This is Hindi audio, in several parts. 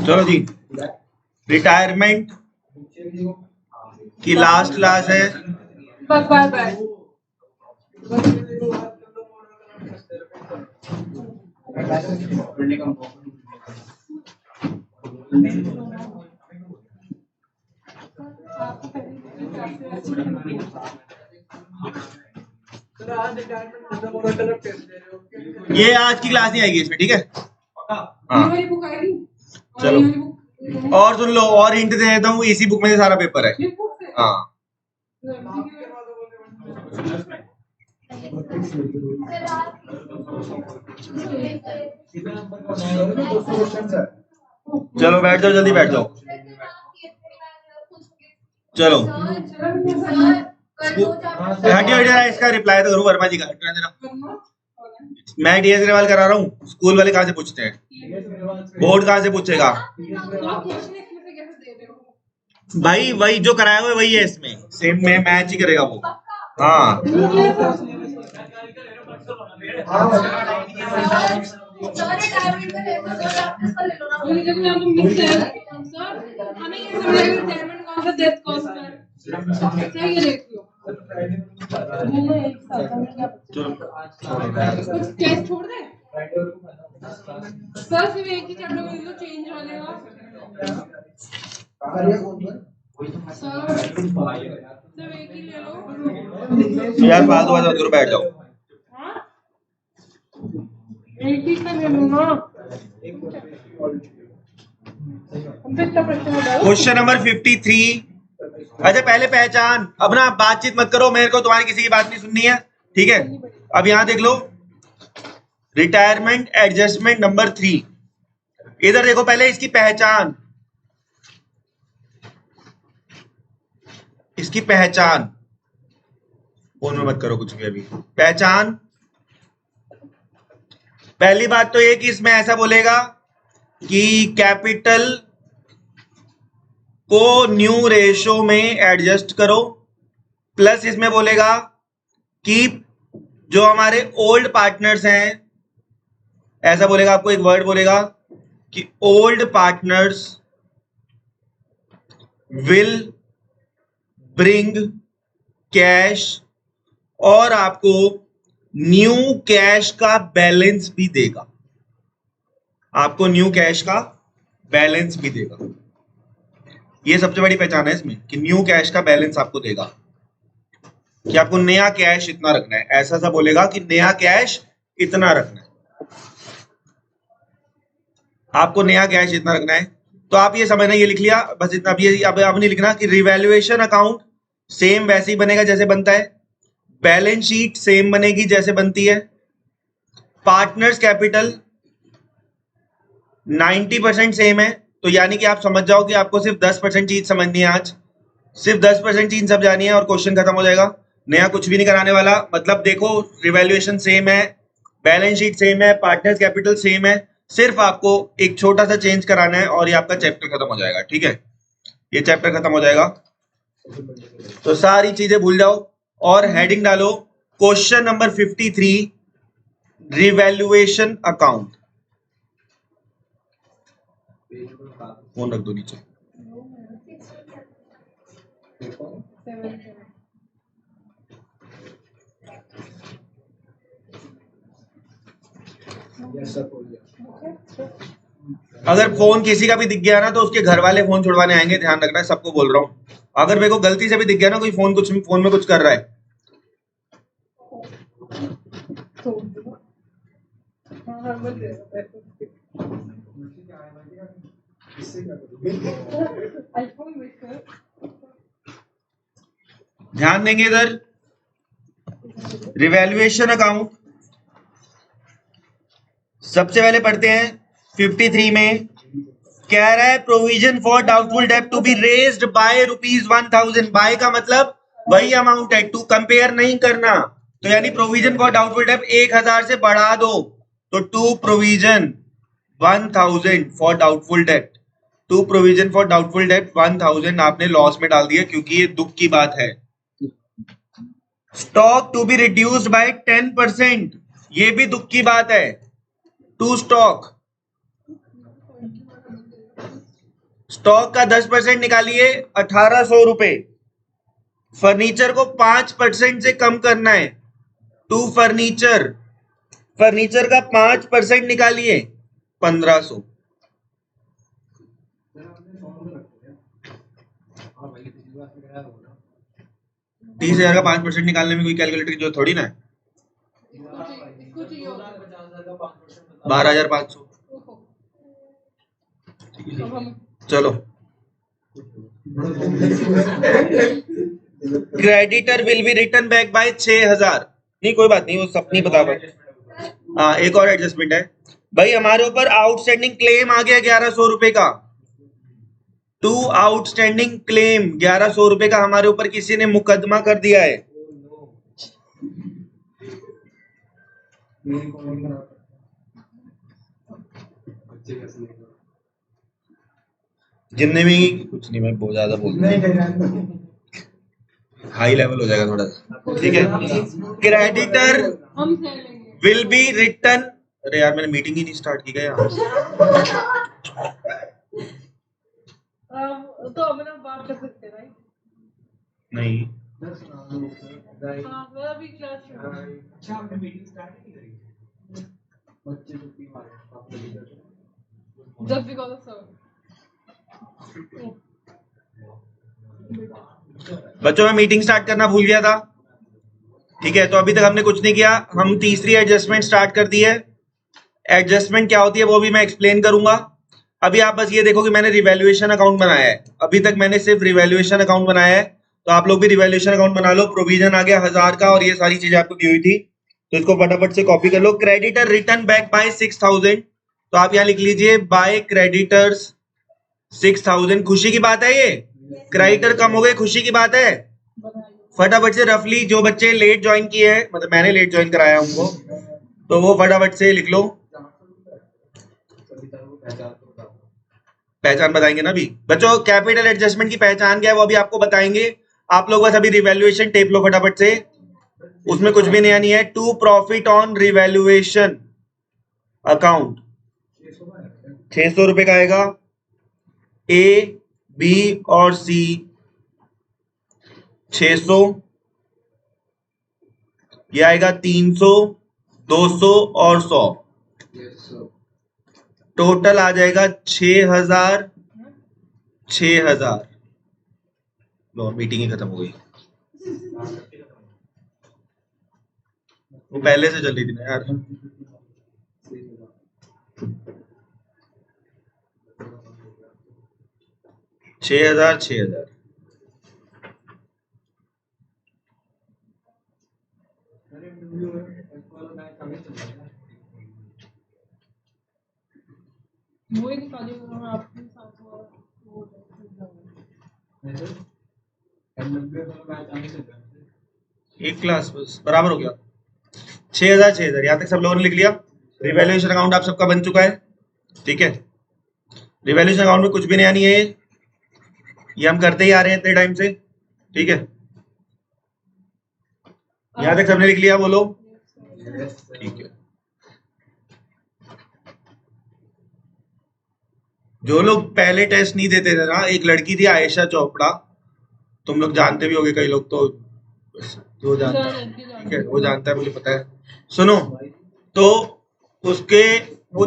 चलो जी, रिटायरमेंट की लास्ट क्लास है। Bye bye. ये आज की क्लास नहीं आएगी इसमें, ठीक है? हाँ चलो, और सुन लो, और हिंट दे देता हूँ, इसी बुक में से सारा पेपर है। हाँ चलो बैठ जाओ, जल्दी बैठ जाओ। चलो हटियो हटियो, इसका रिप्लाई तो करूँ वर्मा जी का। मैं डीएस अग्रवाल करा रहा हूँ, स्कूल वाले कहाँ से पूछते हैं? बोर्ड कहाँ से पूछेगा भाई? वही जो कराया हुआ है वही है, इसमें सेम में मैच ही करेगा वो। हाँ छोड़ दे सर, सिर्फ एक ही चैप्टर में तो चेंज वाले का सिर्फ एक ही ले लो यार, फालतू बात मत करो, बैठ जाओ। एक ही का ले लो ना। Question number 53। अच्छा पहले पहचान, अब ना बातचीत मत करो, मेरे को तुम्हारी किसी की बात नहीं सुननी है, ठीक है? अब यहां देख लो, रिटायरमेंट एडजस्टमेंट नंबर 3। इधर देखो, पहले इसकी पहचान, इसकी पहचान, फोन में मत करो कुछ भी अभी। पहचान, पहली बात तो ये कि इसमें ऐसा बोलेगा कि कैपिटल को न्यू रेशो में एडजस्ट करो, प्लस इसमें बोलेगा कि जो हमारे ओल्ड पार्टनर्स हैं, ऐसा बोलेगा, आपको एक वर्ड बोलेगा कि old partners will bring cash, और आपको न्यू कैश का बैलेंस भी देगा, आपको न्यू कैश का बैलेंस भी देगा। ये सबसे बड़ी पहचान है इसमें कि न्यू कैश का बैलेंस आपको देगा, कि आपको नया कैश इतना रखना है, ऐसा सा बोलेगा कि नया कैश इतना रखना है, आपको नया कैश इतना रखना है। तो आप ये समझना, ये लिख लिया बस इतना। अब नहीं लिखना कि रिवैल्यूएशन अकाउंट सेम वैसे ही बनेगा जैसे बनता है, बैलेंस शीट सेम बनेगी जैसे बनती है, पार्टनर्स कैपिटल 90% सेम है। तो यानी कि आप समझ जाओ कि आपको सिर्फ 10% चीज समझनी है, आज सिर्फ 10% चीज समझ जानी है और क्वेश्चन खत्म हो जाएगा। नया कुछ भी नहीं कराने वाला। मतलब देखो, रिवैल्यूएशन सेम है, बैलेंस शीट सेम है, पार्टनर्स कैपिटल सेम है, सिर्फ आपको एक छोटा सा चेंज कराना है और ये आपका चैप्टर खत्म हो जाएगा, ठीक है? ये चैप्टर खत्म हो जाएगा। तो सारी चीजें भूल जाओ और हेडिंग डालो question number 53, revaluation account. Phone रख दो नीचे। अगर फोन किसी का भी दिख गया ना तो उसके घर वाले फोन छुड़वाने आएंगे, ध्यान रखना, सबको बोल रहा हूँ। अगर मेरे को गलती से भी दिख गया ना कोई फोन में कुछ कर रहा है, ध्यान देंगे इधर। रिवैल्यूएशन अकाउंट सबसे पहले पढ़ते हैं 53 में, कह रहा है प्रोविजन फॉर डाउटफुल डेब्ट to be raised by ₹1000। By का मतलब वही अमाउंट है, टू कंपेयर नहीं करना। तो यानी प्रोविजन फॉर डाउटफुल डेब्ट 1000 से बढ़ा दो, तो टू प्रोविजन 1000 फॉर डाउटफुल डेब्ट, टू प्रोविजन फॉर डाउटफुल डेब्ट 1000 आपने लॉस में डाल दिया, क्योंकि ये दुख की बात है। Stock to be reduced by 10%, ये भी दुख की बात है। टू स्टॉक स्टॉक का 10% निकालिए 1800 रुपए। फर्नीचर को 5% से कम करना है। टू फर्नीचर, फर्नीचर का 5% निकालिए 1500। 30,000 का 5% निकालने में कोई कैलकुलेटर की जरूरत थोड़ी ना है। इसको चाहिए होता है 12,500। ओहो। अब हम चलो, creditor will be return back by 6,000। नहीं कोई बात नहीं, वो सब नहीं बता पाए। हाँ, एक और एडजस्टमेंट है भाई, हमारे ऊपर आउटस्टैंडिंग क्लेम आ गया 1100 रुपए का। टू आउटस्टैंडिंग क्लेम 1100 रुपए का हमारे ऊपर किसी ने मुकदमा कर दिया है। जितने भी कुछ नहीं, मैं बहुत ज्यादा बोल हाई लेवल हो जाएगा थोड़ा सा, ठीक है। क्रेडिटर हम सह लेंगे। विल बी रिटर्न, अरे यार मैंने मीटिंग ही नहीं स्टार्ट की गया। तो हम ना बात कर सकते हैं राइट? नहीं, हाँ मेरा भी क्लास अच्छा आपने मीटिंग स्टार्ट नहीं करी? बच्चे छुट्टी मारे जस्ट बिकॉज ऑफ सर। बच्चों मैं मीटिंग स्टार्ट करना भूल गया था, ठीक है। तो अभी तक हमने कुछ नहीं किया, हम तीसरी एडजस्टमेंट स्टार्ट कर दी है। एडजस्टमेंट क्या होती है वो भी मैं एक्सप्लेन करूंगा। अभी आप बस ये देखो कि मैंने रिवैल्यूएशन अकाउंट बनाया है। अभी तक मैंने सिर्फ रिवैल्यूएशन अकाउंट बनाया है, तो आप लोग भी रिवैल्यूएशन अकाउंट बना लो। प्रोविजन आ गया 1000 का और ये सारी चीजें आपको दी हुई थी, तो इसको फटाफट से कॉपी कर लो। क्रेडिटर रिटर्न बैक बाय 6000, तो आप यहाँ लिख लीजिए बाय क्रेडिटर्स 6000। खुशी की बात है, ये क्रेडिटर कम हो गए, खुशी की बात है। फटाफट से रफली जो बच्चे लेट ज्वाइन किए हैं, मतलब मैंने लेट ज्वाइन कराया उनको, तो वो फटाफट से लिख लो। पहचान बताएंगे ना अभी बच्चों, कैपिटल एडजस्टमेंट की पहचान क्या है वो अभी आपको बताएंगे। आप लोग बस अभी रिवैल्यूएशन टेप लो फटाफट से, उसमें कुछ भी नया नहीं है। To profit on revaluation account 600 रुपए का आएगा। ए बी और सी 600, ये आएगा 300, 200 और 100, टोटल आ जाएगा 6000। 6000 लो, मीटिंग ही खत्म हो गई। वो पहले से चल रही थी ना यार। 6000 6000 वही निकालिए मैं आपके साथ वो एक क्लास बस बराबर हो गया। 6000 6000 यहाँ तक सब लोगों ने लिख लिया। रिवैल्यूएशन अकाउंट आप सबका बन चुका है, ठीक है। रिवैल्यूएशन अकाउंट में कुछ भी नया नहीं है, ये हम करते ही आ रहे हैं इतने टाइम से, ठीक है। यहाँ तक सबने लिख लिया, बोलो ठीक है। जो लोग पहले टेस्ट नहीं देते थे ना, एक लड़की थी आयशा चोपड़ा, तुम लोग जानते भी होगे कई लोग, तो जो जानता है ठीक है, वो जानता है, मुझे पता है। सुनो, तो उसके वो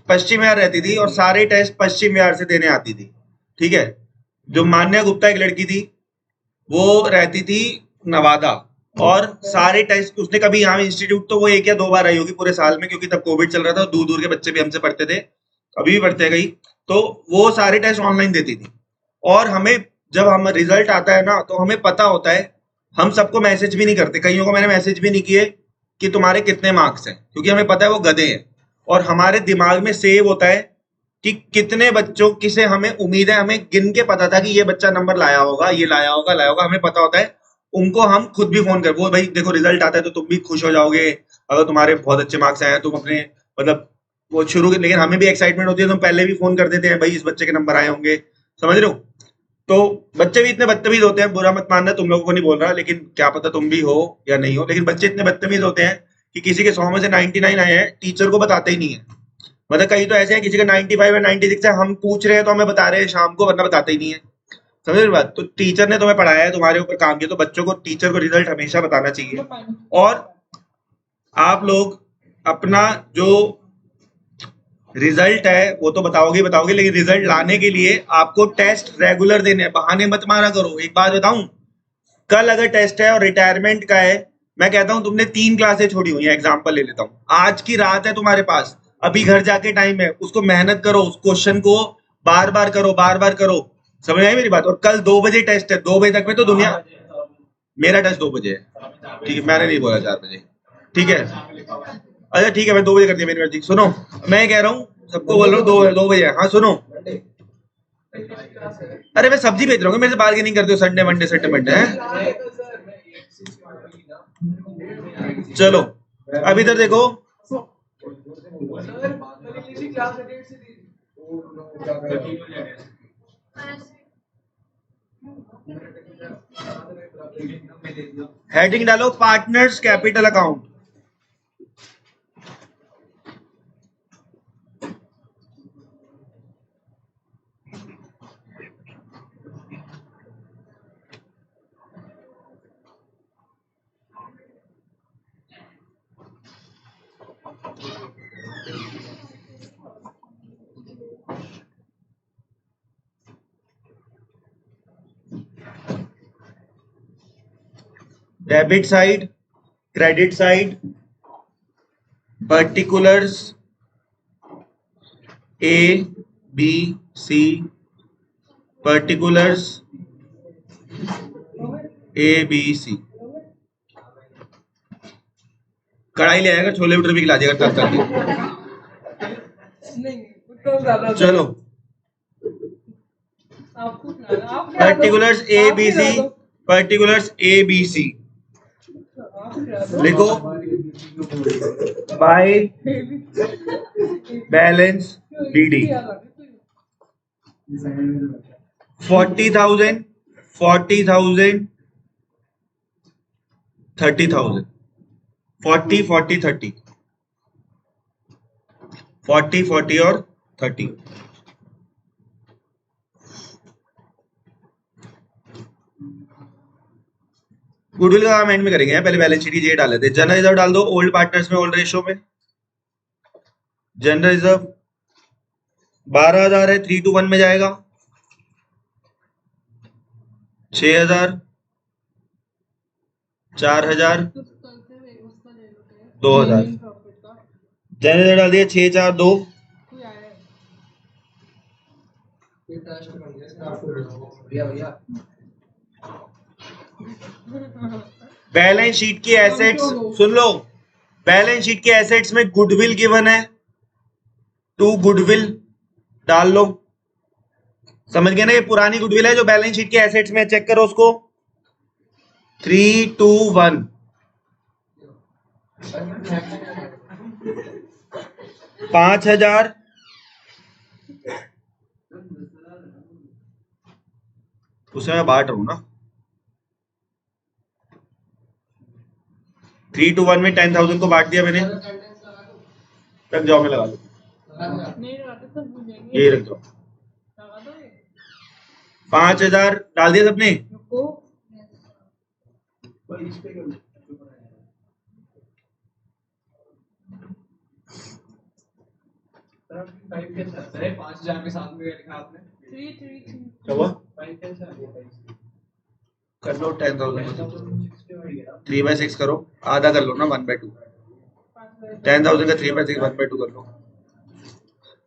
पश्चिम विहार रहती थी और सारे टेस्ट पश्चिम विहार से देने आती थी, ठीक है। जो मान्या गुप्ता एक लड़की थी, वो रहती थी नवादा, और सारे टेस्ट उसने कभी यहाँ इंस्टीट्यूट तो वो 1 या 2 बार आई होगी पूरे साल में, क्योंकि तब कोविड चल रहा था, दूर दूर के बच्चे भी हमसे पढ़ते थे, अभी भी पढ़ते गई, तो वो सारे टेस्ट ऑनलाइन देती थी। और हमें जब हम रिजल्ट आता है ना, तो हमें पता होता है, हम सबको मैसेज भी नहीं करते, कईयों को मैंने मैसेज भी नहीं किए कि तुम्हारे कितने मार्क्स हैं, क्योंकि हमें पता है वो गधे हैं। और हमारे दिमाग में सेव होता है कि कितने बच्चों की से हमें उम्मीद है, हमें गिन के पता था कि ये बच्चा नंबर लाया होगा, ये लाया होगा, हमें पता होता है। उनको हम खुद भी फोन कर, वो भाई देखो रिजल्ट आता है तो तुम भी खुश हो जाओगे अगर तुम्हारे बहुत अच्छे मार्क्स आए हैं, तुम अपने मतलब वो शुरू, लेकिन हमें भी एक्साइटमेंट होती है, तो हम पहले भी फोन कर देते हैं, भाई इस बच्चे के नंबर आए होंगे, समझ रहे हो। तो बच्चे भी इतने बदतमीज होते हैं, बुरा मत मानना, तुम लोगों को नहीं बोल रहा, लेकिन क्या पता तुम भी हो या नहीं हो, लेकिन बच्चे इतने बदतमीज होते हैं कि किसी के 100 में से 99 आए हैं, टीचर को बताते ही नहीं है। मतलब कहीं तो ऐसे है किसी का 95 या 96 है, हम पूछ रहे हैं तो हमें बता रहे हैं शाम को, वरना बताते ही नहीं है। समझ रहे हो बात? तो टीचर ने तुम्हें पढ़ाया है, तुम्हारे ऊपर काम किया, तो बच्चों को, टीचर को रिजल्ट हमेशा बताना चाहिए। और आप लोग अपना जो रिजल्ट है वो तो बताओगे ही बताओगे, लेकिन रिजल्ट लाने के लिए आपको टेस्ट रेगुलर देने हैं, बहाने मत मारा करो। एक बात बताऊं, कल अगर टेस्ट है और रिटायरमेंट का है, मैं कहता हूं तुमने 3 क्लासें छोड़ी हुई हैं, एग्जाम्पल ले लेता हूं, आज की रात है तुम्हारे पास, अभी घर जाके टाइम है, उसको मेहनत करो, उस क्वेश्चन को बार बार करो, बार बार करो। समझ आई मेरी बात? और कल 2 बजे टेस्ट है, 2 बजे तक में तो दुनिया, मेरा टेस्ट 2 बजे है, ठीक है, मैंने नहीं बोला 4 बजे, ठीक है, अच्छा ठीक है, मैं 2 बजे कर दिया, मेरी मर्जी। सुनो, मैं ये कह रहा हूँ, सबको बोल रहा हूँ 2 बजे। हाँ सुनो, अरे मैं सब्जी बेच रहा हूँ, मेरे से बार्गेनिंग करते हो संडे मंडे संडे मंडे है। चलो अब इधर देखो, हेडिंग डालो partners capital account. Debit side, credit side, particulars A B C, particulars A B C. कढ़ाई ले आएगा, छोले भटूरे भी खिला देगा तब तक। चलो particulars A B C, particulars A B C लिखो, बाय बैलेंस डीडी 40,000, 40,000, 30,000, 40 40 30, 40 40 और 30। गुडविल का काम एंड में करेंगे, पहले बैलेंस शीट ये डाल लेते हैं। जनरल रिजर्व डाल दो ओल्ड पार्टनर्स में, ओल्ड रेशो में। जनरल रिजर्व 12,000 है, 3:1 में जाएगा, 6,000, 4,000, 2,000। जनरल रिजर्व डाल दिया 6 4 2। बैलेंस शीट की एसेट्स सुन लो, बैलेंस शीट के एसेट्स में गुडविल गिवन है, 2 गुडविल डाल लो। समझ गए ना? ये पुरानी गुडविल है जो बैलेंस शीट के एसेट्स में, चेक करो उसको। 3 2 1, 5,000, उसे मैं बांट रहा हूं ना, 3 2 1 में 10,000 को बांट दिया मैंने। रख जाओ, मैं लगा दो, ये रख जाओ। 5,000 डाल दिया सबने। अरे 5,000 के साथ में लिखा आपने 3 क्या हुआ? कर लो 10,000 3/6 करो, आधा कर लो ना, 1/2। 10,000 का 3/6 1/2 कर लो।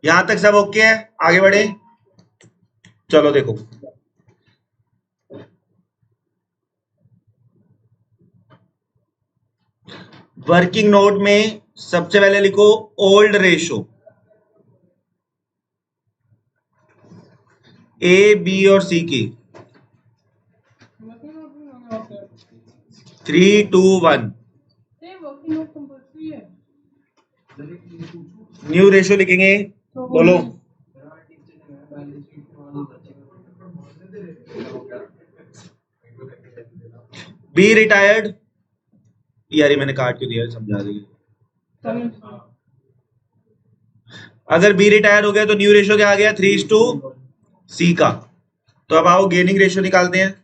यहां तक सब ओके है, आगे बढ़े। चलो देखो, वर्किंग नोट में सबसे पहले लिखो ओल्ड रेशो, ए बी और सी की 3 2 1। न्यू रेशो लिखेंगे, बोलो। बी रिटायर्ड, यार ये मैंने काट के दिया, समझा देंगे। अगर बी रिटायर हो गया तो न्यू रेशियो क्या आ गया 3:C का। तो अब आओ गेनिंग रेशियो निकालते हैं।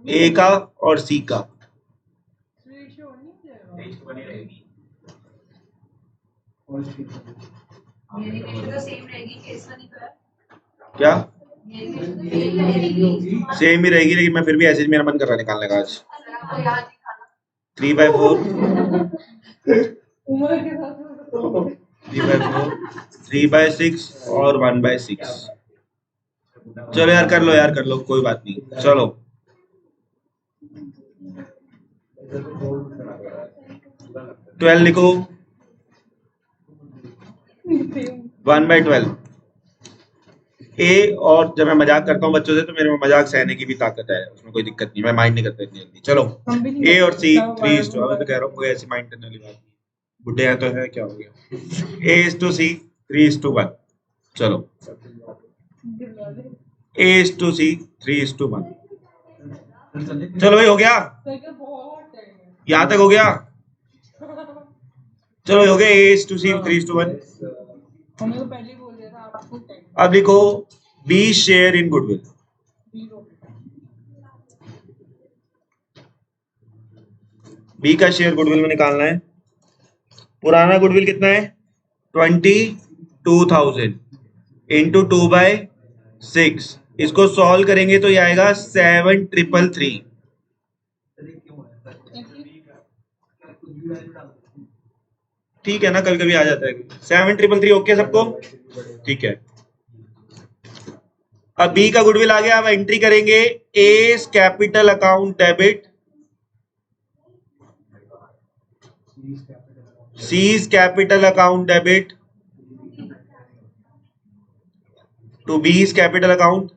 ए का और सी का। बनी रहेगी क्या सेम ही रहेगी, लेकिन मैं फिर भी ऐसे ही मेरा मन कर रहा है निकालने का आज। 3/4 3/4 3/6 और 1/6। चलो यार कर लो यार, कर लो, कोई बात नहीं। चलो 12 लिखो। 1/12 ए। और जब मैं मजाक करता हूँ बच्चों से तो मेरे में मजाक सहने की भी ताकत है, उसमें कोई दिक्कत नहीं, मैं माइंड नहीं करता इतनी जल्दी। चलो ए और सी 3:2। मैं तो कह रहा हूँ कोई ऐसी माइंड करने वाली बात नहीं, बुढ़े हैं तो है, क्या हो गया। A/C 3:1। चलो A/C 3:1। चलो भाई हो गया, यहाँ तक हो गया। चलो हो गया A/C 3:1। अब लिखो B share in goodwill. B का शेयर गुडविल में निकालना है। पुराना गुडविल कितना है 22,000 इंटू 2/6। इसको सॉल्व करेंगे तो ये आएगा 7,333। ठीक है ना, कभी कभी आ जाता है 7,333। ओके सबको, ठीक है। अब बी का गुडविल आ गया। अब एंट्री करेंगे A's capital account debit, C's capital account debit to B's capital account.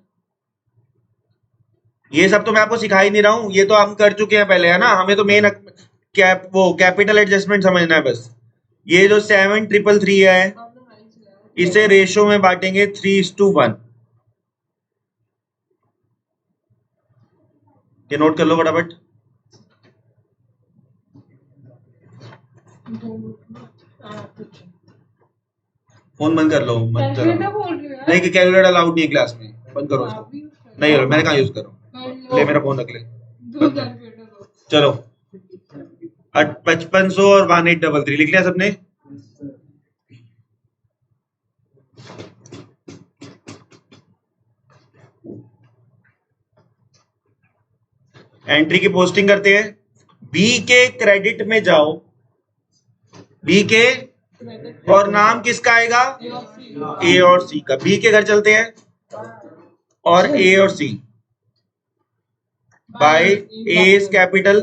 ये सब तो मैं आपको सिखा ही नहीं रहा हूं, ये तो हम कर चुके हैं पहले, है ना। हमें तो मेन कैपिटल एडजस्टमेंट समझना है बस। ये जो 7,333 है इसे रेशो में बांटेंगे 3:1। ये नोट कर लो फटाफट। फोन बंद कर लो, मत करो। नहीं कि कैलकुलेटर अलाउड नहीं है क्लास में, बंद करो उसको। नहीं मैंने कहा यूज करो, ले मेरा फोन रख ले। चलो 5500 और 1833 लिख लिया सबने। एंट्री की पोस्टिंग करते हैं। बी के क्रेडिट में जाओ, बी के, और नाम किसका आएगा ए और सी का। बी के घर चलते हैं और ए और C by A's capital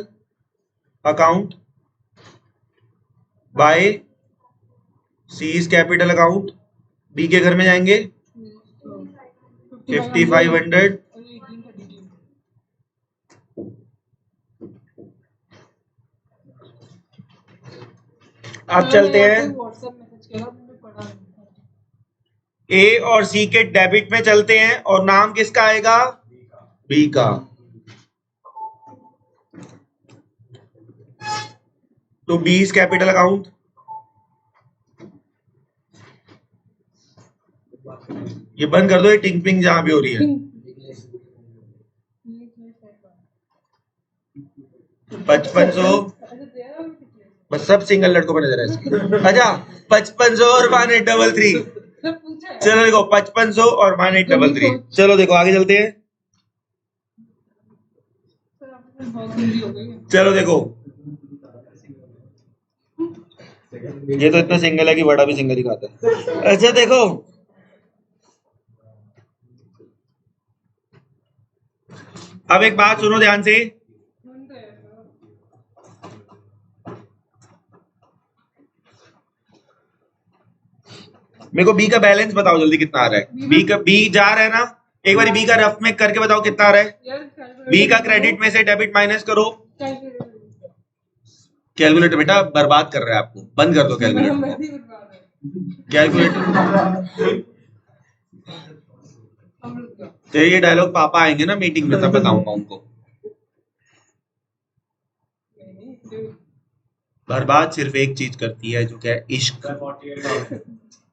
account by C's capital account. B के घर में जाएंगे 5,500 अब चलते हैं ए और सी के डेबिट में चलते हैं और नाम किसका आएगा बी का। तो बीज कैपिटल अकाउंट, ये बंद कर दो ये टिंग पिंग जहां भी हो रही है। 5500 बस सब सिंगल लड़कों पर नजर है इसकी। अच्छा 5500 और 1833। चलो देखो 5500 और 1833। चलो देखो आगे चलते हैं। चलो देखो ये तो इतना सिंगल है कि बड़ा भी सिंगल ही खाता है। अच्छा देखो अब एक बात सुनो ध्यान से। मेरे को बी का बैलेंस बताओ जल्दी कितना आ रहा है। बी जा रहा है ना, एक बार बी का रफ में करके बताओ कितना आ रहा है। बी का क्रेडिट में से डेबिट माइनस करो। कैलकुलेटर बेटा बर्बाद कर रहा है आपको, बंद कर दो कैलकुलेटर। कैलकुलेटर तो ये डायलॉग पापा आएंगे ना मीटिंग में तब बताऊंगा उनको। बर्बाद सिर्फ एक चीज करती है, जो क्या है, इश्क।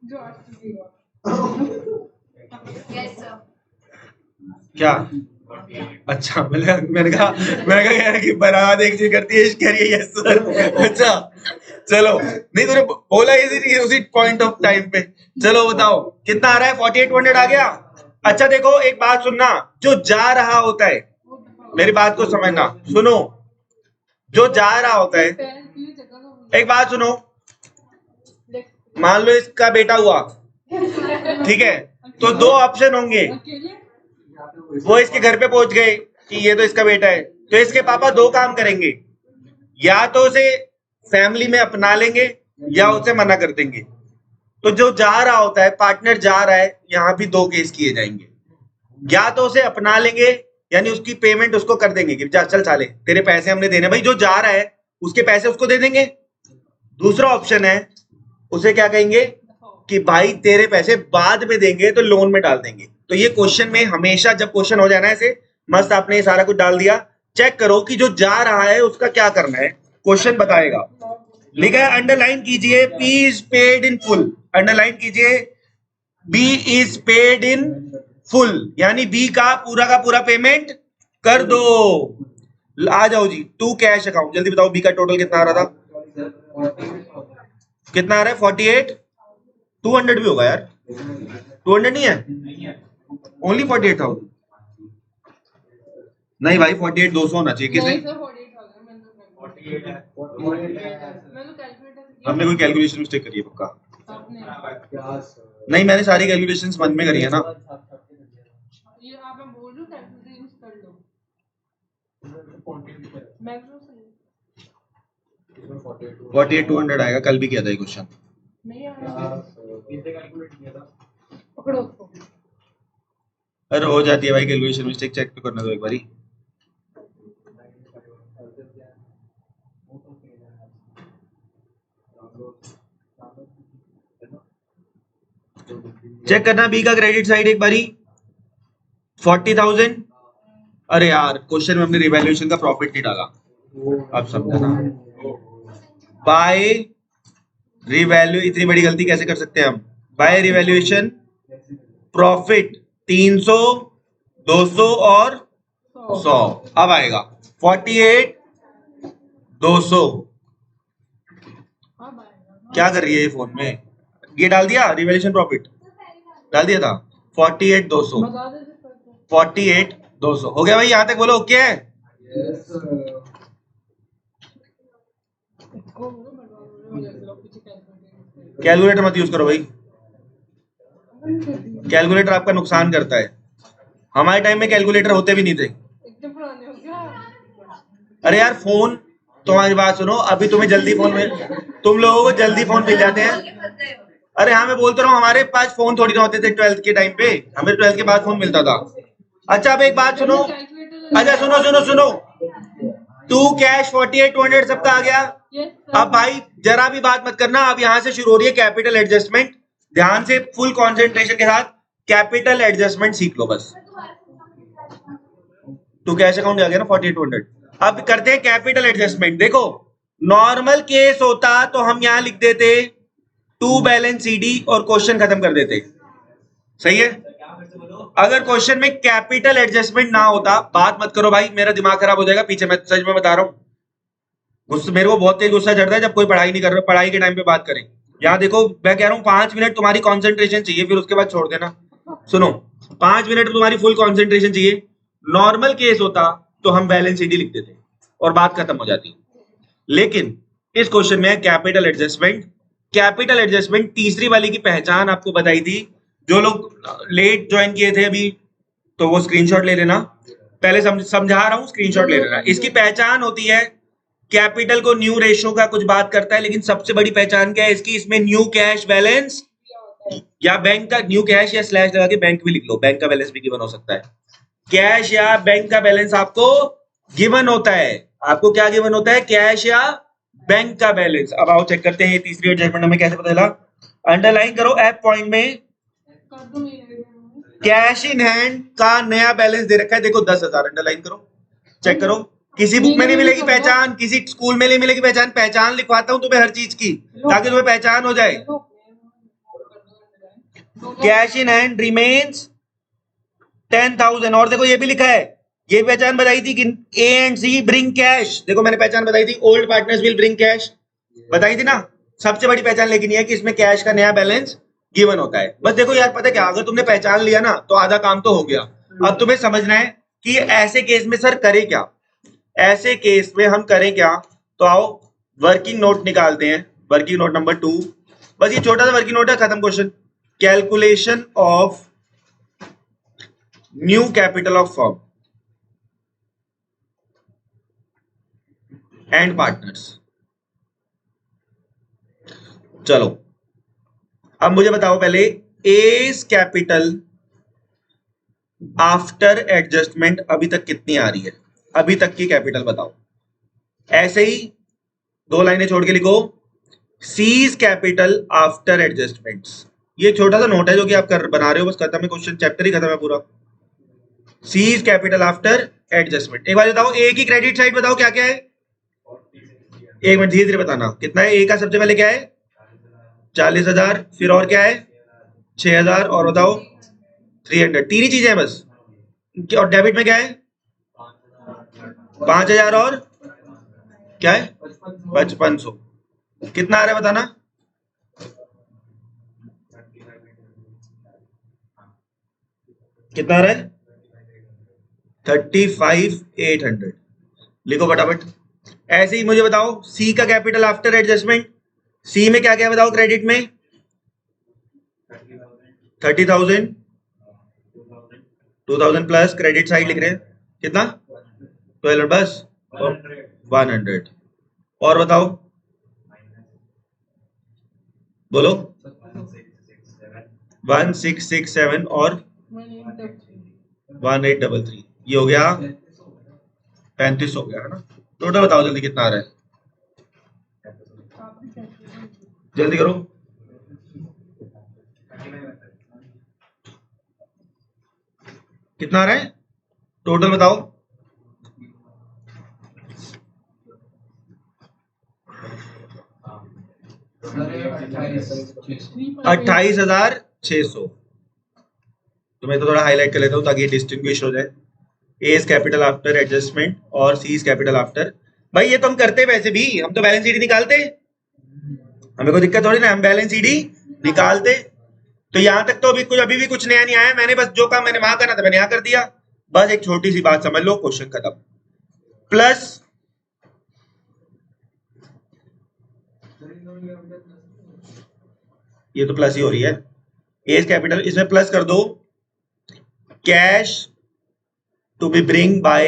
जो आज की Yes, sir. क्या? अच्छा, मैंने कहा यार कि बरात एक चीज करती है, इश्क कह रही है। Yes sir. अच्छा चलो, नहीं तूने बोला इसी उसी पॉइंट ऑफ टाइम पे। चलो बताओ कितना आ रहा है? 4800 आ गया। अच्छा देखो एक बात सुनना, जो जा रहा होता है, मेरी बात को समझना, सुनो, जो जा रहा होता है, पैर की जगह का एक बात सुनो, मान लो इसका बेटा हुआ, ठीक है, तो दो ऑप्शन होंगे। अकेले वो इसके घर पे पहुंच गए कि ये तो इसका बेटा है, तो इसके पापा दो काम करेंगे, या तो उसे फैमिली में अपना लेंगे या उसे मना कर देंगे। तो जो जा रहा होता है, पार्टनर जा रहा है, यहाँ भी दो केस किए जाएंगे। या तो उसे अपना लेंगे, यानी उसकी पेमेंट उसको कर देंगे कि जा चल साले तेरे पैसे हमने देने, भाई जो जा रहा है उसके पैसे उसको दे देंगे। दूसरा ऑप्शन है, उसे क्या कहेंगे कि भाई तेरे पैसे बाद में देंगे, तो लोन में डाल देंगे। तो ये क्वेश्चन में हमेशा जब क्वेश्चन हो जाना है ऐसे, मस्त आपने ये सारा कुछ डाल दिया, चेक करो कि जो जा रहा है उसका क्या करना है, क्वेश्चन बताएगा। लिखा है अंडरलाइन कीजिए, P is paid in full. Underline कीजिए, B is paid in full, यानी बी का पूरा पेमेंट कर दो। आ जाओ जी, टू कैश अकाउंट, जल्दी बताओ बी का टोटल कितना आ रहा था? कितना आ रहा है? 48। 200 भी होगा यार, 200 नहीं है, ओनली 48,000। नहीं भाई 48 200 होना चाहिए। किसने? नहीं सर 48,000 मैं तो कैलकुलेटर हमने कोई कैलकुलेशन मिस्टेक करी है पक्का? आपने नहीं, मैंने सारी कैलकुलेशंस मन में करी है ना। ये आप मैं बोल रही हूँ कैलकुलेटर यूज कर लो। मैं तो सही 48,200 आएगा, कल भी किया था ये क्वेश्चन। नहीं आ रहा पकड़ो उसको। अरे हो जाती है भाई कैलकुलेशन मिस्टेक, चेक तो करना दो एक बारी। चेक करना बी का क्रेडिट साइड एक बारी, 40,000। अरे यार क्वेश्चन में हमने रिवैल्यूएशन का प्रॉफिट नहीं डाला, अब समझा ना। बाय रिवैल्यू, इतनी बड़ी गलती कैसे कर सकते हैं हम? बाय रिवैल्यूएशन प्रॉफिट 300, 200 और 100। अब आएगा 48, 200। अब आएगा क्या कर रही है ये फोन में? ये डाल दिया, रिवैल्यूएशन प्रॉफिट डाल दिया था। 48, 200, बता दे सर 48, 200 हो गया भाई, यहां तक बोलो ओके है? इसको बोलो बता दो हो जाएगा पीछे कैलकुलेटर कैलकुलेटर मत यूज करो भाई, कैलकुलेटर आपका नुकसान करता है। हमारे टाइम में कैलकुलेटर होते भी नहीं थे। एकदम पुराने हो गया। अरे यार फोन, तुम्हारी बात सुनो, अभी तुम्हें जल्दी फोन मिल, तुम लोगों को जल्दी फोन मिल जाते हैं। अरे हाँ मैं बोलता रहा हूँ, हमारे पास फोन थोड़ी ना होते थे 12th के टाइम पे, हमें 12th के बाद फोन मिलता था। अच्छा अब एक बात सुनो, अच्छा सुनो सुनो सुनो, टू कैश 48, 200 सबका आ गया। यस अब भाई जरा भी बात मत करना, अब यहां से शुरू हो रही है कैपिटल एडजस्टमेंट। ध्यान से फुल कंसंट्रेशन के साथ कैपिटल एडजस्टमेंट सीख लो बस। टू कैश अकाउंट आ गया ना 48, 200। अब करते हैं कैपिटल एडजस्टमेंट। देखो नॉर्मल केस होता तो हम यहां लिख देते टू बैलेंस सीडी और क्वेश्चन खत्म कर देते, सही है। अगर क्वेश्चन में कैपिटल एडजस्टमेंट ना होता, बात मत करो भाई, मेरा दिमाग खराब हो जाएगा पीछे, मैं सच में बता रहा हूं। गुस्सा, मेरे को बहुत तेज गुस्सा चढ़ता है जब कोई पढ़ाई नहीं कर रहा, पढ़ाई के टाइम पे बात करें। यहाँ देखो मैं कह रहा हूँ 5 मिनट तुम्हारी कॉन्सेंट्रेशन चाहिए, फिर उसके बाद छोड़ देना। सुनो 5 मिनट तुम्हारी फुल कॉन्सेंट्रेशन चाहिए। नॉर्मल केस होता तो हम बैलेंस सीडी लिख देते और बात खत्म हो जाती, लेकिन इस क्वेश्चन में कैपिटल एडजस्टमेंट। कैपिटल एडजस्टमेंट तीसरी वाली की पहचान आपको बताई थी, जो लोग लेट ज्वाइन किए थे अभी तो वो स्क्रीनशॉट ले लेना, पहले समझा रहा हूँ, स्क्रीनशॉट ले लेना। इसकी पहचान होती है, कैपिटल को न्यू रेशो का कुछ बात करता है, लेकिन सबसे बड़ी पहचान क्या है इसकी, इसमें न्यू कैश बैलेंस या बैंक का न्यू कैश या स्लैश लगा के बैंक भी लिख लो, बैंक का बैलेंस भी गिवन हो सकता है। कैश या बैंक का बैलेंस आपको गिवन होता है। आपको क्या गिवन होता है? कैश या बैंक का बैलेंस। अब आओ चेक करते हैं ये तीसरी एडजस्टमेंट हमें कैसे पता चला। अंडरलाइन करो एफ पॉइंट में, कर दो मेरे कैश इन हैंड का नया बैलेंस दे रखा है, देखो 10,000, अंडरलाइन करो, चेक करो। किसी बुक में नहीं मिलेगी पहचान, किसी स्कूल में नहीं मिलेगी पहचान, पहचान लिखवाता हूं तुम्हें हर चीज की ताकि तुम्हें पहचान हो जाए। Cash in hand remains 10,000। और देखो ये भी लिखा है, ये पहचान बताई थी कि A and C bring cash, देखो मैंने पहचान बताई थी, old partners will bring cash, बताई थी ना। सबसे बड़ी पहचान लेकिन ये है कि इसमें कैश का नया बैलेंस गिवन होता है। बस देखो यार, पता है क्या, अगर तुमने पहचान लिया ना तो आधा काम तो हो गया। अब तुम्हें समझना है कि ऐसे केस में सर करें क्या, ऐसे केस में हम करें क्या। तो आओ वर्किंग नोट निकालते हैं, वर्किंग नोट नंबर 2। बस ये छोटा सा वर्किंग नोट है, खत्म question. Calculation of new capital of firm and partners. चलो अब मुझे बताओ पहले, एज कैपिटल आफ्टर एडजस्टमेंट अभी तक कितनी आ रही है, अभी तक की कैपिटल बताओ। ऐसे ही 2 लाइनें छोड़ के लिखो, सीज कैपिटल आफ्टर एडजस्टमेंट्स। ये छोटा सा नोट है जो कि आप बना रहे हो, बस खत्म है क्वेश्चन, चैप्टर ही खत्म है पूरा। Seize capital after adjustment. एक बार बताओ ए की क्रेडिट साइड बताओ क्या क्या है, एक मिनट धीरे धीरे बताना। कितना है ए का, सबसे पहले क्या है 40,000, फिर और क्या है 6,000, और बताओ 300। तीन ही चीजें हैं बस। और डेबिट में क्या है 5,000 और क्या है 5500। कितना आ रहा है बताना, कितना आ रहा है 35,800। लिखो फटाफट। ऐसे ही मुझे बताओ सी का कैपिटल आफ्टर एडजस्टमेंट, सी में क्या क्या बताओ क्रेडिट में 30,000, 2,000 प्लस क्रेडिट साइड लिख रहे हैं कितना 12 बस 100। और बताओ बोलो 1667 और 1833, ये हो गया 35 हो गया है ना। टोटल बताओ जल्दी कितना आ रहा है, जल्दी करो। कितना आ रहा है टोटल बताओ, 28,600। तो मैं तो थोड़ा हाईलाइट कर लेता हूँ ताकि डिस्टिंग्विश हो जाए। ए इज कैपिटल आफ्टर एडजस्टमेंट और सी इज कैपिटल आफ्टर। भाई ये तो हम करते वैसे भी, हम तो बैलेंस शीट निकालते, हमें कोई दिक्कत थोड़ी ना, हम बैलेंस शीट निकालते। तो यहां तक तो अभी भी कुछ नया नहीं आया, मैंने बस जो काम मैंने वहां करना था मैंने यहां कर दिया। बस एक छोटी सी बात समझ लो, क्वेश्चन खत्म। प्लस ये तो प्लस ही हो रही है, एज कैपिटल, इसमें प्लस कर दो cash to be bring by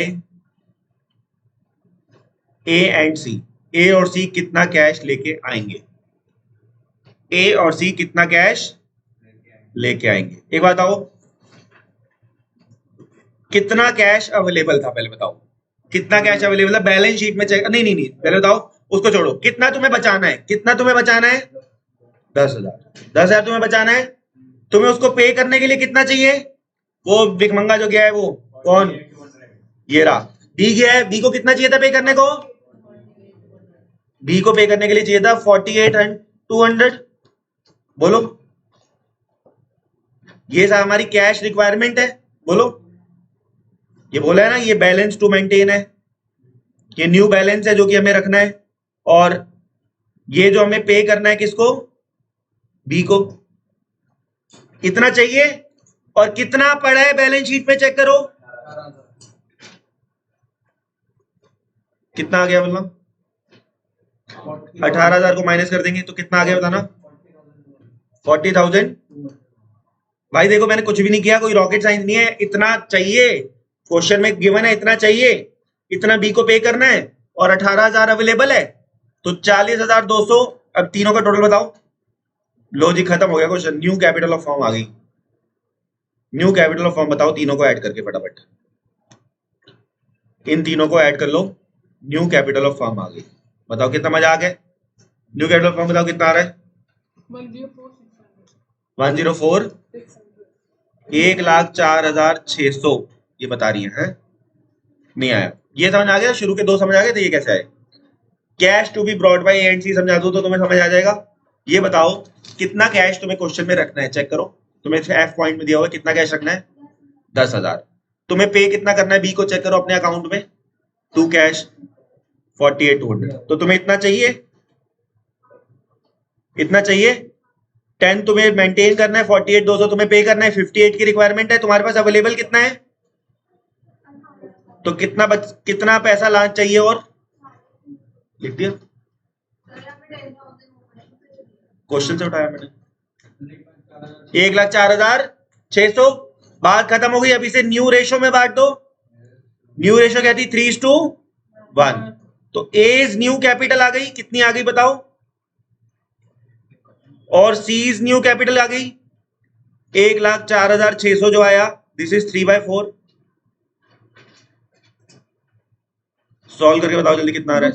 A and C. A और सी कितना कैश लेके आएंगे, ए और सी कितना कैश लेके आएंगे। एक बात बताओ कितना कैश अवेलेबल था, पहले बताओ कितना कैश अवेलेबल था बैलेंस शीट में चेक, नहीं नहीं नहीं पहले बताओ उसको छोड़ो, कितना तुम्हें बचाना है, कितना तुम्हें बचाना है 10,000। 10,000 तुम्हें बचाना है। तुम्हें उसको पे करने के लिए कितना चाहिए, वो भिखमंगा जो गया है वो कौन, ये रहा डी गया है। बी को कितना चाहिए था पे करने को, बी को पे करने के लिए चाहिए था 48,200। बोलो ये हमारी कैश रिक्वायरमेंट है, बोलो ये बोला है ना, ये बैलेंस टू मेंटेन है, ये न्यू बैलेंस है जो कि हमें रखना है। और ये जो हमें पे करना है किसको, बी को, इतना चाहिए। और कितना पड़ा है बैलेंस शीट पे चेक करो, कितना आ गया मतलब 18,000 को माइनस कर देंगे तो कितना आ गया बताना 40,000। भाई देखो मैंने कुछ भी नहीं किया, कोई रॉकेट साइंस नहीं है, इतना चाहिए, क्वेश्चन में गिवन है इतना चाहिए, इतना बी को पे करना है और 18,000 अवेलेबल है तो 40,200। अब तीनों का टोटल बताओ, लो जी खत्म हो गया question, new capital of firm आ गई। न्यू कैपिटल ऑफ फर्म बताओ तीनों को ऐड करके फटाफट, इन तीनों को ऐड कर लो, न्यू कैपिटल ऑफ फर्म आ गई। बताओ कितना मजा आ गया, न्यू कैपिटल ऑफ फर्म बताओ कितना आ रहा है 104 1,04,600 ये बता रही है? नहीं आया। ये समझ आ गया? शुरू के 2 समझ आ गए थे, ये कैसे आए? Cash to be brought by A and C समझा दो तो तुम्हें समझ आ जाएगा। ये बताओ कितना कैश तुम्हें क्वेश्चन में रखना है, चेक करो। तुम्हें एफ पॉइंट में दिया हुआ है कितना कैश रखना है, 10,000। तुम्हें पे कितना करना है बी को, चेक करो अपने अकाउंट में, टू कैश 48,200। तो तुम्हें इतना चाहिए, इतना चाहिए 10 तुम्हें मेंटेन करना है, 48,200 तुम्हें पे करना है, 58 की रिक्वायरमेंट है। तुम्हारे पास अवेलेबल कितना है, तो कितना पैसा लाना चाहिए, और लिख दिया, क्वेश्चन से उठाया मैंने। 1,04,600। बात खत्म हो गई। अभी से न्यू रेशो में बांट दो। न्यू रेशो क्या थी, 3:1। तो ए इज न्यू कैपिटल आ गई, कितनी आ गई बताओ, और सी इज न्यू कैपिटल आ गई 1,04,600 जो आया, दिस इज 3/4। सॉल्व करके बताओ जल्दी कितना आ रहा है।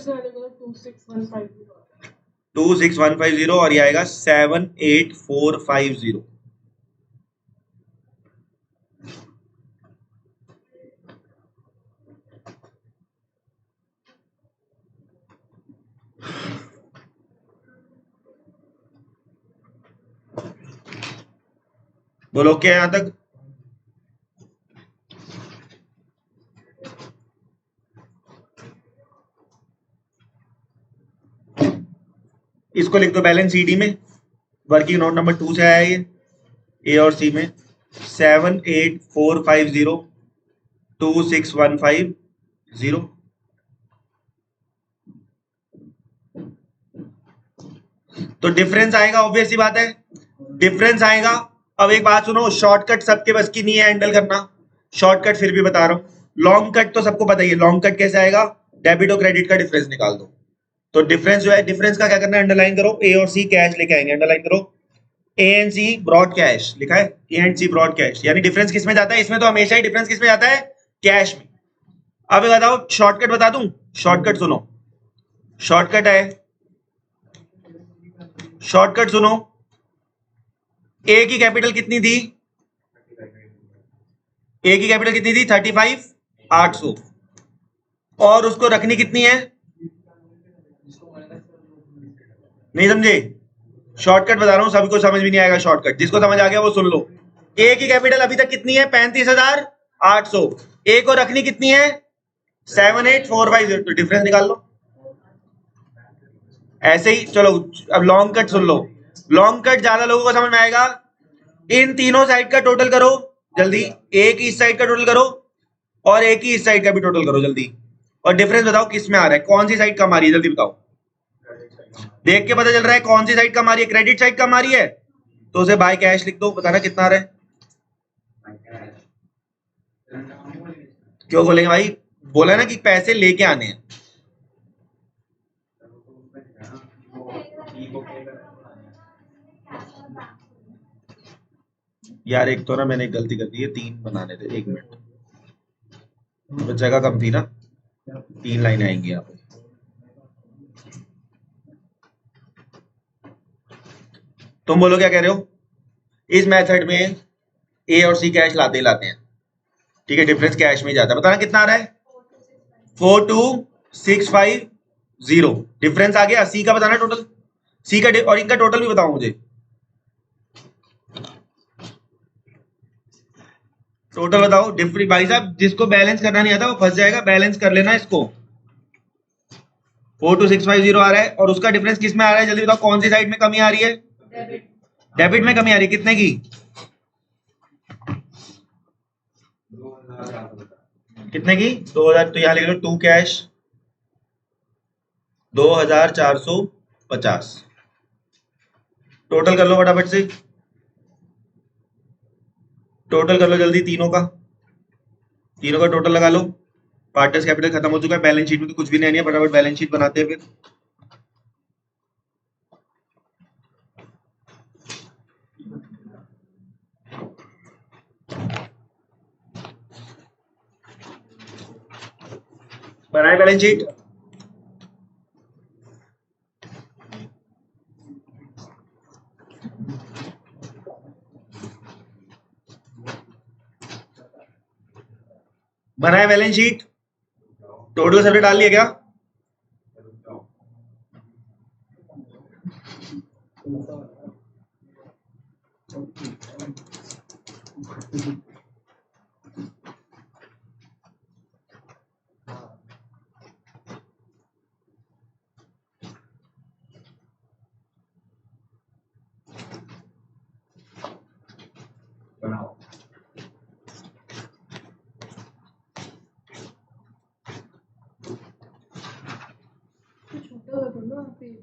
26150 और ये आएगा 78450। बोलो क्या यहां तक? इसको लिख दो बैलेंस शीट में, वर्किंग नोट नंबर 2 से आया ये, ए और सी में 78450 26150। तो डिफरेंस आएगा, ऑब्वियस सी बात है डिफरेंस आएगा। अब एक बात सुनो, शॉर्टकट सबके बस की नहीं है हैंडल करना, शॉर्टकट फिर भी बता रहा हूं। लॉन्ग कट तो सबको पता ही है, लॉन्ग कट कैसे आएगा, डेबिट और क्रेडिट का डिफरेंस निकाल दो। तो डिफरेंस जो है, डिफरेंस का क्या करना है, अंडरलाइन करो, ए और सी कैश लेके आएंगे, अंडरलाइन करो, A and C brought cash लिखा है, A and C brought cash, यानी डिफरेंस किस में जाता है, इसमें तो हमेशा ही डिफरेंस किस में जाता है, कैश में। अब बताओ शॉर्टकट बता दूं, शॉर्टकट सुनो, शॉर्टकट है, शॉर्टकट सुनो, ए की कैपिटल कितनी थी, ए की कैपिटल कितनी थी 35,800, और उसको रखनी कितनी है, नहीं समझे, शॉर्टकट बता रहा हूं, सभी को समझ भी नहीं आएगा शॉर्टकट, जिसको समझ आ गया वो सुन लो। ए की कैपिटल अभी तक कितनी है 35,800, ए को रखनी कितनी है 78450, तो डिफरेंस निकाल लो ऐसे ही। चलो अब लॉन्ग कट सुन लो, लॉन्ग कट ज्यादा लोगों को समझ में आएगा। इन तीनों साइड का टोटल करो जल्दी, ए की इस साइड का टोटल करो और ए की इस साइड का भी टोटल करो जल्दी, और डिफरेंस बताओ किस में आ रहा है, कौन सी साइड कम आ रही है, जल्दी बताओ। देख के पता चल रहा है कौन सी साइड कम आ रही है, क्रेडिट साइड कम आ रही है, तो उसे बाय कैश लिख दो, बताना कितना आ रहा है। क्यों बोलेंगे भाई, बोला ना कि पैसे लेके आने हैं। यार एक तो ना मैंने एक गलती कर दी है, 3 बनाने थे, 1 मिनट, तो जगह कम थी ना, 3 लाइनें आएंगी यहाँ पे। तुम बोलो क्या कह रहे हो, इस मेथड में ए और सी कैश लाते ही लाते हैं, ठीक है, डिफरेंस कैश में ही जाता है। बताना कितना आ रहा है 42650, डिफरेंस आ गया। सी का बताना टोटल, सी का और इनका टोटल भी बताओ मुझे, टोटल बताओ। डिफरेंस भाई साहब जिसको बैलेंस करना नहीं आता वो फंस जाएगा, बैलेंस कर लेना इसको। 42650 आ रहा है, और उसका डिफरेंस किस में आ रहा है, जल्दी बताओ कौन सी साइड में कमी आ रही है, डेबिट में कमी आ रही है, कितने की, कितने की 2000, तो यहां लिख लो टू कैश 2450, टोटल कर लो फटाफट से, टोटल कर लो जल्दी, तीनों का टोटल लगा लो। पार्टनर्स कैपिटल खत्म हो चुका है, बैलेंस शीट में तो कुछ भी नहीं है, फटाफट बैलेंस शीट बनाते हैं फिर। बनाए बैलेंस शीट, बनाए बैलेंस शीट, टोटल सब डाल लिया क्या? बनाओ। छोटा कर दो पेज।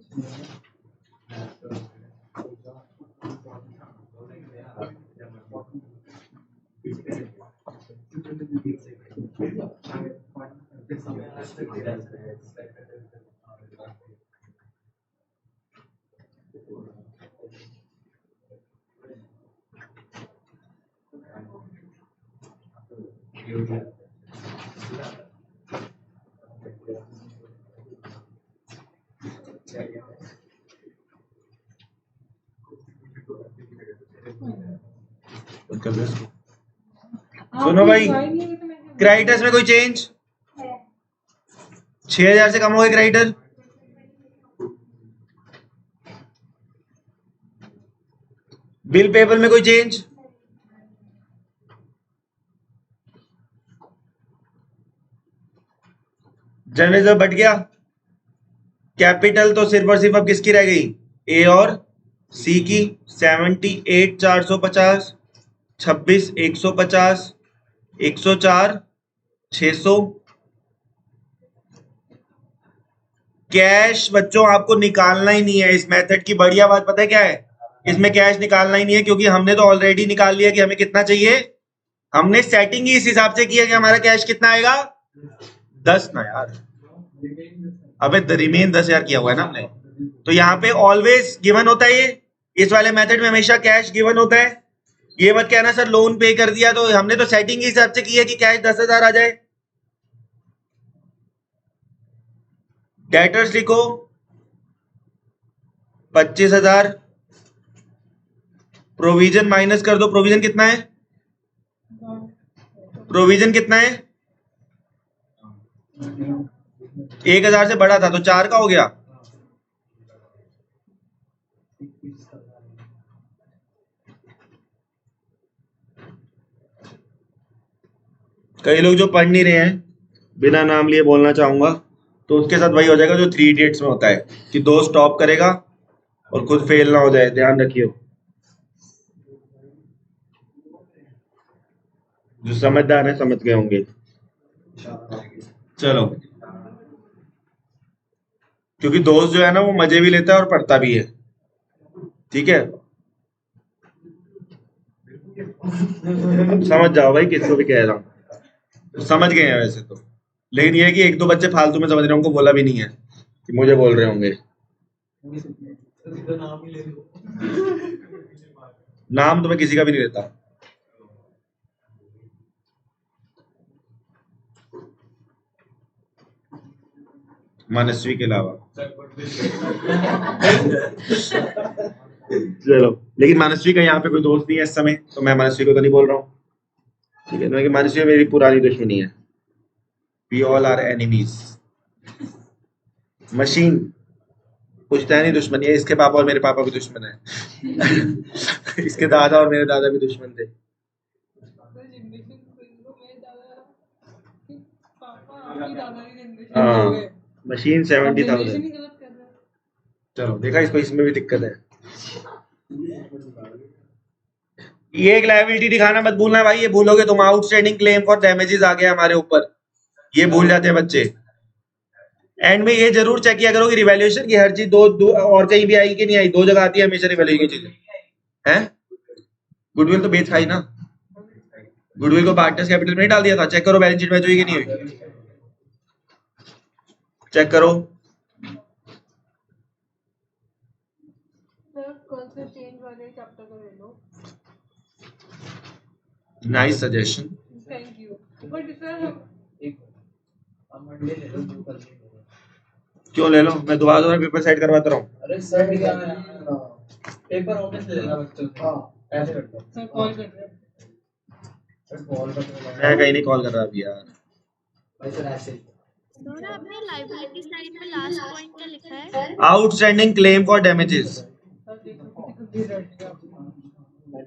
सुनो भाई, क्रेडिटर्स में कोई चेंज? 6000 से कम हो गए क्रेडिटर। बिल पेबल में कोई चेंज? जनरल रिजर्व बढ़ गया। कैपिटल तो सिर्फ और सिर्फ अब किसकी रह गई? ए और सी की। 78 450, 26 150, 104 600। कैश बच्चों आपको निकालना ही नहीं है। इस मेथड की बढ़िया बात पता है क्या है? इसमें कैश निकालना ही नहीं है, क्योंकि हमने तो ऑलरेडी निकाल लिया कि हमें कितना चाहिए। हमने सेटिंग ही इस हिसाब से किया कि हमारा कैश कितना आएगा, 10 ना यार, अबे रिमेन 10,000 किया हुआ है ना हमने। तो यहाँ पे ऑलवेज गिवन होता है ये, इस वाले मेथड में हमेशा कैश गिवन होता है। ये मत कहना सर लोन पे कर दिया, तो हमने तो सेटिंग ही हिसाब से की है कि कैश 10,000 आ जाए। डेटर्स लिखो 25,000, प्रोविजन माइनस कर दो। प्रोविजन कितना है? प्रोविजन कितना है? 1,000 से बड़ा था तो 4 का हो गया। कई लोग जो पढ़ नहीं रहे हैं, बिना नाम लिए बोलना चाहूंगा, तो उसके साथ वही हो जाएगा जो 3 इडियट्स में होता है कि 2 स्टॉप करेगा और खुद फेल ना हो जाए। ध्यान रखियो, जो समझदार है समझ गए होंगे। चलो, क्योंकि दोस्त जो है ना वो मजे भी लेता है और पढ़ता भी है, ठीक है? समझ जाओ भाई किसको भी कह रहा हूँ, तो समझ गए हैं वैसे तो। लेकिन ये है कि 1-2 बच्चे फालतू में समझ रहे होंगे, बोला भी नहीं है कि मुझे बोल रहे होंगे। नाम तो मैं किसी का भी नहीं लेता। मनस्वी के अलावा। चलो, लेकिन मनस्वी का यहाँ पे कोई दोस्त नहीं है इस समय, तो मैं मनस्वी को तो नहीं बोल रहा हूँ, ठीक है? क्योंकि मनस्वी मेरी पुरानी दुश्मनी है। We all are enemies. मशीन पूछता है नहीं दुश्मनी है, इसके पापा और मेरे पापा भी दुश्मन है। इसके दादा और मेरे दादा भी दुश्मन थे। हाँ, मशीन 70,000। चलो देखा, इसको इसमें भी दिक्कत है। ये एक लायबिलिटी दिखाना मत भूलना भाई, ये भूलोगे तुम आउटस्टैंडिंग क्लेम फॉर डैमेजेस आ गया हमारे ऊपर, ये भूल जाते हैं बच्चे। एंड में ये जरूर चेक किया करो कि रिवैल्यूएशन की हर चीज दो और कहीं भी आई कि नहीं आई। 2 जगह आती है हमेशा रिवैल्यूएशन की चीजें हैं। गुडविल तो बेच खाई ना, गुडविल को पार्टनर्स कैपिटल में नहीं डाल दिया था। चेक करो बैलेंस शीट मैच हुई कि नहीं हुई, चेक करो। कल से चेंज वाले चैप्टर को ले लो। Nice suggestion, thank you. But sir क्यों ले लो? मैं दोबारा पेपर सेट करवाता रहूं। अरे सर क्या पेपर ऑफिस ले लेना बच्चों से। हां ऐसे करते हैं। सर कॉल कर रहे हैं। सर कॉल करते हैं। मैं कहीं नहीं कॉल कर रहा अभी यार। सर आपने लाइबिलिटी साइड पे लास्ट पॉइंट क्या लिखा है? Outstanding claim for damages. Sir देखो कितनी गंदी रेड है।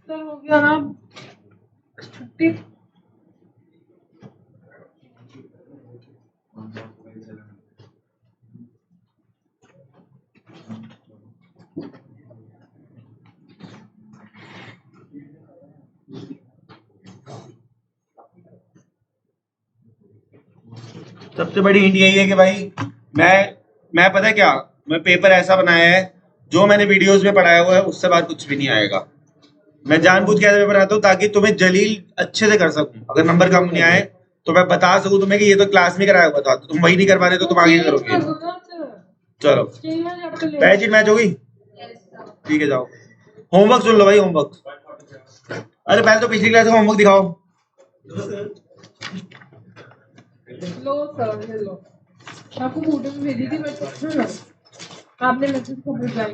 सर हो गया ना 50। सबसे बड़ी हिंट यही है कि भाई मैं पता है क्या, मैं पेपर ऐसा बनाया है जो मैंने वीडियोस में पढ़ाया हुआ है उससे बाहर कुछ भी नहीं आएगा। मैं जानबूझ के ऐसा पेपर बनाता हूँ ताकि तुम्हें जलील अच्छे से कर सकूं। अगर नंबर कम नहीं आए तो मैं बता सकूं तुम्हें कि ये तो क्लास में कराया हुआ था, तो तुम वही नहीं कर पा रहे तो तुम आगे करोगे। चलो बैच मैच होगी, ठीक है जाओ। होमवर्क सुन लो भाई, होमवर्क। अरे पहले तो पिछली क्लास का होमवर्क दिखाओ। लो सर ये लो, आपको फोटो भी भेजी थी मैं। आपने मैसेज को रिप्लाई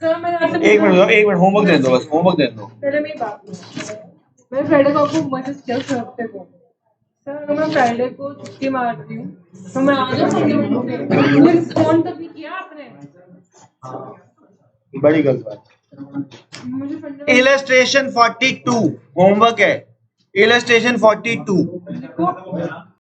सर मैंने आपसे एक मिनट होमवर्क दे दो, बस होमवर्क दे दो। पहले मेरी बात सुनो। मैं फ्राइडे को आपको मैसेज किया उस हफ्ते को। सर अगर मैं फ्राइडे को छुट्टी मार रही हूँ तो मैं आ जाऊँ मुझे रिस्पॉन्ड तक नहीं किया आपने। बड़ी गलत बात। मुझे संडे इलस्ट्रेशन 42 होमवर्क है। इलस्ट्रेशन 42 लिखो